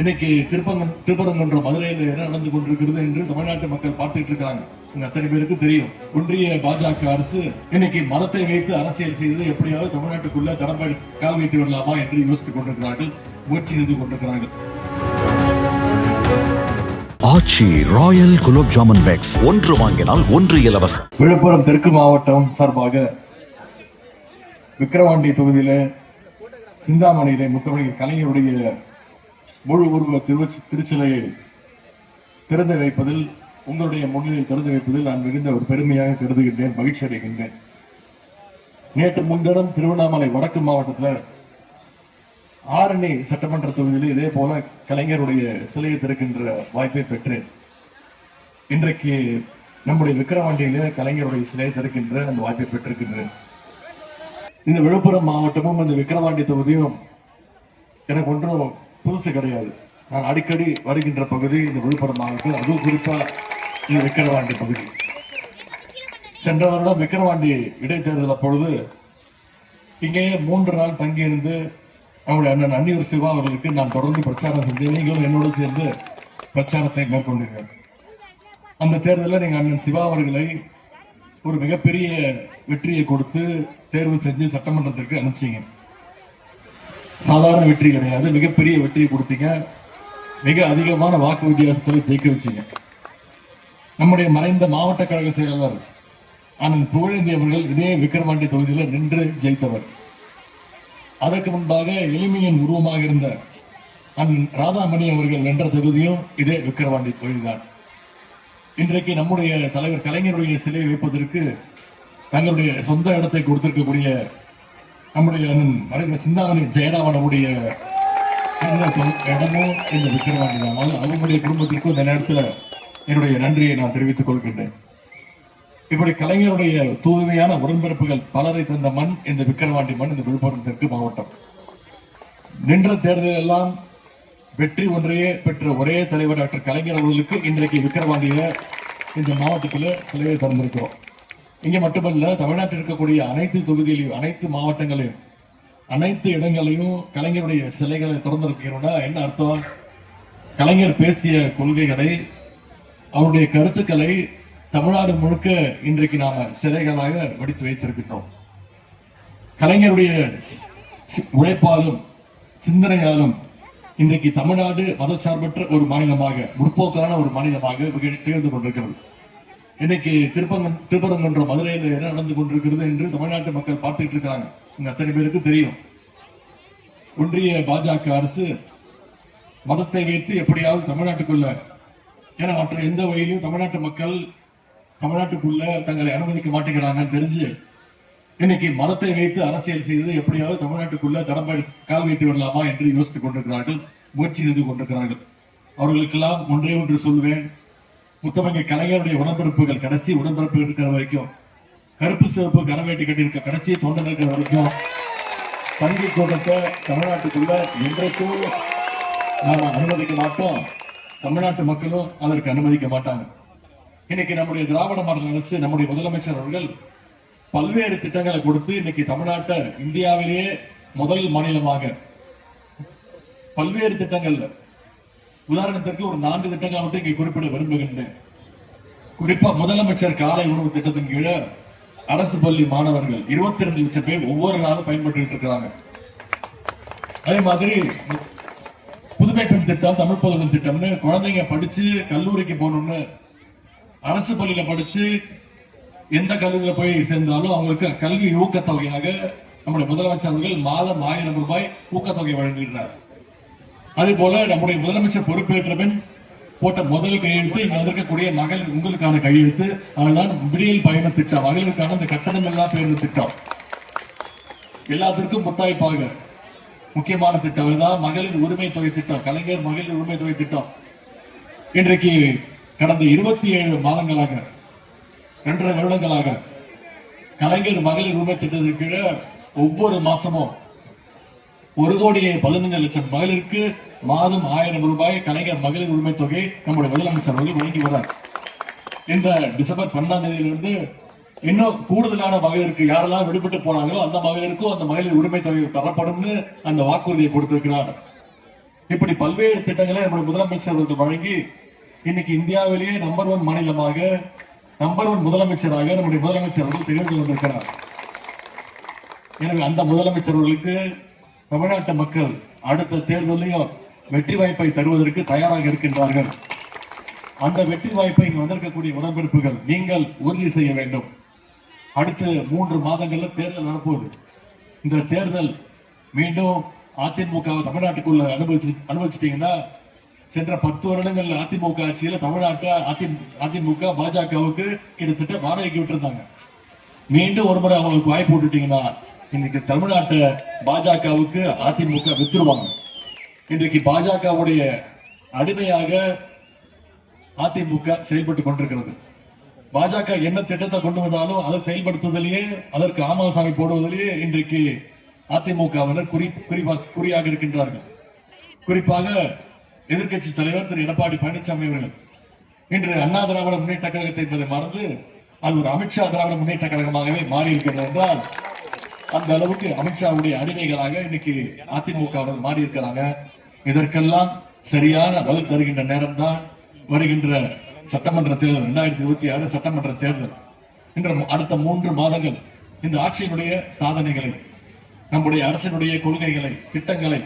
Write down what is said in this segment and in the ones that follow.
இன்னைக்கு திருப்பரங்குன்ற மதுரையில் என்ன நடந்து கொண்டிருக்கிறது என்று தமிழ்நாட்டு மக்கள் பார்த்துட்டு இருக்காங்க. அத்தனை பேருக்கு தெரியும். ஒன்றிய பாஜக அரசு இன்னைக்கு மதத்தை வைத்து அரசியல் செய்து எப்படியாவது தமிழ்நாட்டுக்குள்ள கடமை கால் வைத்து விடலாமா என்று யோசித்துக் கொண்டிருக்கிறார்கள், முயற்சி செய்து கொண்டிருக்கிறார்கள். ஆச்சி ராயல் குலோப் ஜாமுன் பேக்ஸ் ஒன்று வாங்கினால் ஒன்று இலவசம். விழுப்புரம் தெற்கு மாவட்டம் சார்பாக விக்கிரவாண்டி தொகுதியில சிந்தாமணியிலே முத்தமிழ் கலைஞருடைய முழு உருவ திருச்சிலையை திறந்து வைப்பதில், உங்களுடைய முன்னிலையில் திறந்து வைப்பதில் நான் மிகுந்த ஒரு பெருமையாக கருதுகின்றேன், மகிழ்ச்சி அடைகின்றேன். நேற்று முன்தினம் திருவண்ணாமலை வடக்கு மாவட்டத்தில் ஆரணி சட்டமன்ற தொகுதியில் இதே போல கலைஞருடைய சிலையை திறக்கின்ற வாய்ப்பை பெற்றேன். இன்றைக்கு நம்முடைய விக்கிரவாண்டியிலே கலைஞருடைய சிலையை திறக்கின்ற அந்த வாய்ப்பை பெற்றிருக்கின்றேன். இந்த விழுப்புரம் மாவட்டமும் இந்த விக்கிரவாண்டி தொகுதியும் எனக்கு ஒன்றும் புதுசு கிடையாது. நான் அடிக்கடி வருகின்ற பகுதி இந்த விழுப்புரம் மாவட்டம், அதுவும் குறிப்பா இந்த விக்கிரவாண்டி பகுதி. சென்ற வருடம் விக்கிரவாண்டி இடைத்தேர்தல் அப்பொழுது இங்கே 3 நாள் தங்கியிருந்து நம்முடைய அண்ணன் அன்னியூர் சிவா அவர்களுக்கு நான் தொடர்ந்து பிரச்சாரம் செஞ்சேன். நீங்களும் என்னோடு சேர்ந்து பிரச்சாரத்தை மேற்கொண்டீர்கள். அந்த தேர்தலில் நீங்க அண்ணன் சிவா அவர்களை ஒரு மிகப்பெரிய வெற்றியை கொடுத்து தேர்வு செஞ்சு சட்டமன்றத்திற்கு அனுப்பிச்சீங்க. சாதாரண வெற்றி கிடையாது, மிகப்பெரிய வெற்றியை கொடுத்தீங்க. மிக அதிகமான வாக்கு வித்தியாசத்தில் ஜெயிக்க வச்சீங்க. நம்முடைய மறைந்த மாவட்ட கழக செயலாளர் அண்ணன் புகழேந்தி அவர்கள் இதே விக்கிரவாண்டி தொகுதியில் நின்று ஜெயித்தவர். அதற்கு முன்பாக எளிமையின் உருவமாக இருந்த அண்ணன் ராதாமணி அவர்கள் வென்ற தொகுதியும் இதே விக்கிரவாண்டி தொகுதிதான். இன்றைக்கு நம்முடைய தலைவர் கலைஞருடைய சிலை வைப்பதற்கு தங்களுடைய சொந்த இடத்தை கொடுத்திருக்கக்கூடிய நம்முடைய மறைந்த சிந்தாமணி ஜெயராமனுடைய இடமும் இந்த விக்கிரவாண்டி தான். அவங்களுடைய குடும்பத்திற்கும் இந்த நேரத்தில் என்னுடைய நன்றியை நான் தெரிவித்துக் கொள்கின்றேன். இப்படி கலைஞருடைய தூய்மையான உடன்பிறப்புகள் பலரை தந்த மண் இந்த விக்கிரவாண்டி மண், இந்த விழுப்புரம் தெற்கு மாவட்டம். நின்ற தேர்தல் எல்லாம் வெற்றி ஒன்றையே பெற்ற ஒரே தலைவர் டாக்டர் கலைஞர் அவர்களுக்கு இன்றைக்கு விக்கிரவாண்டியில இந்த மாவட்டத்தில் சிலையை திறந்திருக்கிறோம். இங்க மட்டுமல்ல, தமிழ்நாட்டில் இருக்கக்கூடிய அனைத்து தொகுதியிலையும், அனைத்து மாவட்டங்களையும், அனைத்து இடங்களையும் கலைஞருடைய சிலைகளை திறந்திருக்கிறோம்னா என்ன அர்த்தம்? கலைஞர் பேசிய கொள்கைகளை, அவருடைய கருத்துக்களை தமிழ்நாடு முழுக்க இன்றைக்கு நாம சிலைகளாக வடித்து வைத்திருக்கின்றோம். கலைஞருடைய உழைப்பாலும் சிந்தனையாலும் இன்றைக்கு தமிழ்நாடு மதச்சார்பற்ற ஒரு மாநிலமாக, முற்போக்கான ஒரு மாநிலமாக திகழ்ந்து கொண்டிருக்கிறது. இன்னைக்கு திருப்பரங்குன்ற மதுரையில் என்ன நடந்து கொண்டிருக்கிறது என்று தமிழ்நாட்டு மக்கள் பார்த்துட்டு இருக்காங்க. அத்தனை பேருக்கு தெரியும். ஒன்றிய பாஜக அரசு மதத்தை வைத்து எப்படியாவது தமிழ்நாட்டுக்குள்ள, ஏன்னா மற்ற எந்த வழியிலும் தமிழ்நாட்டு மக்கள் தமிழ்நாட்டுக்குள்ள தங்களை அனுமதிக்க மாட்டேங்கிறாங்கன்னு தெரிஞ்சு இன்னைக்கு மதத்தை வைத்து அரசியல் செய்து எப்படியாவது தமிழ்நாட்டுக்குள்ள கடமை கால் வைத்து விடலாமா என்று யோசித்துக் கொண்டிருக்கிறார்கள், முயற்சி செய்து கொண்டிருக்கிறார்கள். அவர்களுக்கெல்லாம் ஒன்றே ஒன்று சொல்வேன். முத்தமிழ் கலைஞருடைய உடன்பிறப்புகள், கடைசி உடன்பிறப்பு இருக்கிற வரைக்கும், கருப்பு சிவப்பு கரவேட்டி கட்டியிருக்க கடைசி தொண்டன் இருக்கிற வரைக்கும் சங்கி கூட்டத்தை தமிழ்நாட்டுக்குள்ள என்றைக்கும் நாம அனுமதிக்க மாட்டோம். தமிழ்நாட்டு மக்களும் அதற்கு அனுமதிக்க மாட்டாங்க. இன்னைக்கு நம்முடைய திராவிட மாடல் அரசு, நம்முடைய முதலமைச்சர் அவர்கள் பல்வேறு திட்டங்களை கொடுத்து இன்னைக்கு தமிழ்நாட்டை இந்தியாவிலேயே முதல் மாநிலமாக பல்வேறு திட்டங்கள்ல, உதாரணத்திற்கு ஒரு 4 திட்டங்களை மட்டும் இங்கே குறிப்பிட விரும்புகின்றேன். குறிப்பா முதலமைச்சர் காலை உணவு திட்டத்தின் கீழே அரசு பள்ளி மாணவர்கள் 22 லட்சம் பேர் ஒவ்வொரு நாளும் பயன்பட்டு இருக்கிறாங்க. அதே மாதிரி புதுமை பெண் திட்டம், தமிழ் புதல்வன் திட்டம்னு குழந்தைங்க படிச்சு கல்லூரிக்கு போகணும்னு அரசு பள்ளியில படிச்சு எந்த கல்லூரியில போய் சேர்ந்தாலும் அவங்களுக்கு கல்வி ஊக்கத்தொகையாக நம்முடைய முதலமைச்சர் அவர்கள் மாதம் 1000 ரூபாய் ஊக்கத்தொகை வழங்குகிறார். அதே போல நம்முடைய முதலமைச்சர் பொறுப்பேற்ற பின் போட்ட முதல் கையெழுத்து இங்க வந்திருக்கக்கூடிய மகளிர் உங்களுக்கான கையெழுத்து, அதுதான் விடியல் பயண திட்டம், மகளிருக்கான இந்த கட்டணம் இல்லா பேருந்து திட்டம். எல்லாத்திற்கும் முத்தாய்ப்பாக முக்கியமான திட்டம் இதுதான் மகளிர் உரிமை தொகை திட்டம், கலைஞர் மகளிர் உரிமை தொகை திட்டம். இன்றைக்கு கடந்த 27 மாதங்களாக, 2.5 வருடங்களாக கலைஞர் மகளிர் உரிமை திட்டத்திற்கு கீழே ஒவ்வொரு மாசமும் 1,15,00,000 மகளிருக்கு மாதம் 1000 ரூபாய் கலைஞர் மகளிர் உரிமை தொகை நம்முடைய முதலமைச்சர் அவர்கள் வழங்கி வரார். இந்த டிசம்பர் 12ஆம் தேதியிலிருந்து இன்னும் கூடுதலான மகளிருக்கு யாரெல்லாம் விடுபட்டு போனாங்களோ அந்த மகளிருக்கும் அந்த மகளிர் உரிமை தொகை தரப்படும் அந்த வாக்குறுதியை கொடுத்திருக்கிறார். இப்படி பல்வேறு திட்டங்களை நம்முடைய முதலமைச்சர் அவர்கள் வழங்கி இன்னைக்கு இந்தியாவிலேயே நம்பர் 1 மாநிலமாக, நம்பர் 1 முதலமைச்சராக நம்முடைய முதலமைச்சர் அவர்கள் திகழ்ந்து கொண்டிருக்கிறார். எனவே அந்த முதலமைச்சர் அவர்களுக்கு தமிழ்நாட்டு மக்கள் அடுத்த தேர்தலையும் வெற்றி வாய்ப்பை தருவதற்கு தயாராக இருக்கின்றார்கள். அந்த வெற்றி வாய்ப்பை இங்கு வந்திருக்கக்கூடிய உடன்பிறப்புகள் நீங்கள் உறுதி செய்ய வேண்டும். அடுத்த 3 மாதங்கள்ல தேர்தல் வரப்போகுது. இந்த தேர்தல் மீண்டும் அதிமுக தமிழ்நாட்டுக்குள்ள அனுபவிச்சிட்டீங்கன்னா, சென்ற 10 வருடங்கள்ல அதிமுக ஆட்சியில தமிழ்நாட்டை அதிமுக பாஜகவுக்கு கிட்டத்தட்ட வாடகைக்கு விட்டுருந்தாங்க. மீண்டும் ஒரு முறை அவங்களுக்கு வாய்ப்பு விட்டுட்டீங்கன்னா, இன்னைக்கு தமிழ்நாட்டை பாஜகவுக்கு அதிமுக வித்துருவாங்க. இன்றைக்கு பாஜகவுடைய அடிமையாக அதிமுக செயல்பட்டு கொண்டிருக்கிறது. பாஜக என்ன திட்டத்தை கொண்டு வந்தாலும் அதை செயல்படுத்துவதிலேயே, அதற்கு ஆமாசாமி போடுவதிலேயே இன்றைக்கு அதிமுகவினர் குறியாக இருக்கின்றார்கள். குறிப்பாக எதிர்க்கட்சி தலைவர் திரு எடப்பாடி பழனிசாமி அவர்கள் இன்று அண்ணா திராவிட முன்னேற்ற கழகத்தை என்பதை மறந்து அது ஒரு அமித்ஷா திராவிட முன்னேற்ற கழகமாகவே மாறி இருக்கிறது என்றால், அந்த அளவுக்கு அமித்ஷாவுடைய அடிமைகளாக இன்னைக்கு அதிமுக மாறி இருக்கிறாங்க. இதற்கெல்லாம் சரியான பதில் தருகின்ற நேரம் தான் வருகின்ற சட்டமன்ற தேர்தல், 2026 சட்டமன்ற தேர்தல். இன்று அடுத்த 3 மாதங்கள் இந்த ஆட்சியினுடைய சாதனைகளை, நம்முடைய அரசினுடைய கொள்கைகளை, திட்டங்களை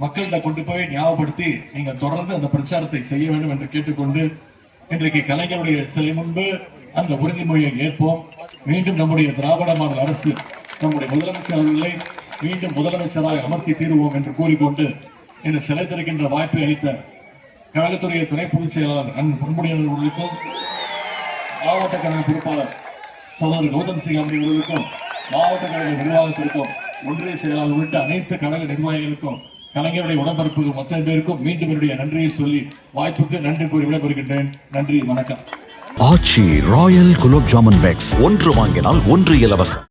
மக்கள்கிட்ட கொண்டு போய் ஞாபகப்படுத்தி நீங்க தொடர்ந்து அந்த பிரச்சாரத்தை செய்ய வேண்டும் என்று கேட்டுக்கொண்டு, இன்றைக்கு கலைஞருடைய சிலை முன்பு அந்த உறுதிமொழியை ஏற்போம். மீண்டும் நம்முடைய திராவிட மாடல் அரசு நம்முடைய முதலமைச்சர் அவர்களை மீண்டும் முதலமைச்சராக அமர்த்தி தீருவோம் என்று கூறிக்கொண்டு, இந்த சிலை திறக்கின்ற வாய்ப்பை அளித்த கழகத்துடைய துணை பொதுச் செயலாளர் அன்புடையவர்களுக்கும், மாவட்ட கழக பொறுப்பாளர் சகோதரர் கௌதம் சிகாமணி அவர்களுக்கும், மாவட்ட கழக நிர்வாகத்திற்கும், ஒன்றிய செயலாளர் உள்ளிட்ட அனைத்து கழக நிர்வாகிகளுக்கும், கலைஞருடைய உடன்பிறப்புகள் மொத்த பேருக்கும் மீண்டும் என்னுடைய நன்றியை சொல்லி வாய்ப்புக்கு நன்றி கூறி விடைபெறுகின்றேன். நன்றி, வணக்கம். ஆச்சி ராயல் குலோப் ஜாமுன் பேக்ஸ், 1 வாங்கினால் 1 இலவசம்.